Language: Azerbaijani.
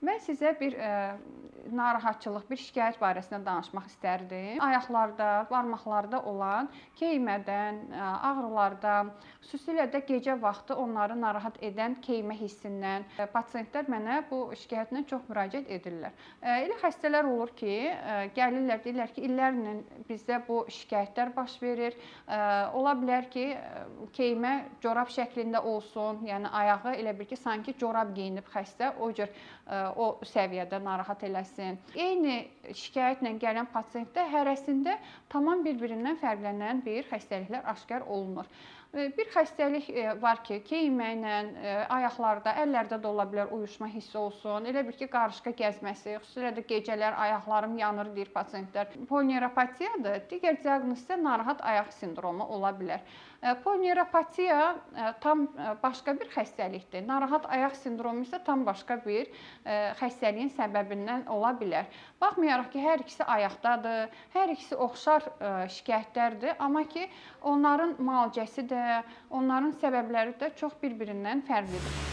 Mən sizə bir narahatçılıq, bir şikayət barəsində danışmaq istərdim. Ayaqlarda, barmaqlarda olan keymədən, ağrılardan, xüsusilə də gecə vaxtı onları narahat edən keymə hissindən pasiyentlər mənə bu şikayətlə çox müraciət edirlər. Elə xəstələr olur ki, gəlirlər, deyirlər ki, illərlə bizdə bu şikayətlər baş verir. Ola bilər ki, keymə corab şəklində olsun, yəni ayağı elə bil ki, sanki corab geyinib xəstə, o cür o səviyyədə narahat eləsin. Eyni şikayətlə gələn pasiyentdə hərəsində tamam bir-birindən fərqlənən bir xəstəliklər aşkar olunur. Bir xəstəlik var ki, keyməklə, ayaqlarda, əllərdə də ola bilər uyuşma hissi olsun. Elə bil ki, qarışqa gəzməsi, xüsusilə də gecələr ayaqlarım yanır deyir pasiyentlər. Polineuropatiyadır. Digər diaqnoz isə narahat ayaq sindromu ola bilər. Polineuropatiya tam başqa bir xəstəlikdir. Narahat ayaq sindromu isə tam başqa bir xəstəliyin səbəbindən ola bilər. Baxmayaraq ki, hər ikisi ayaqdadır, hər ikisi oxşar şikayətlərdir, amma ki, onların müalicəsi də, onların səbəbləri də çox bir-birindən fərqlidir.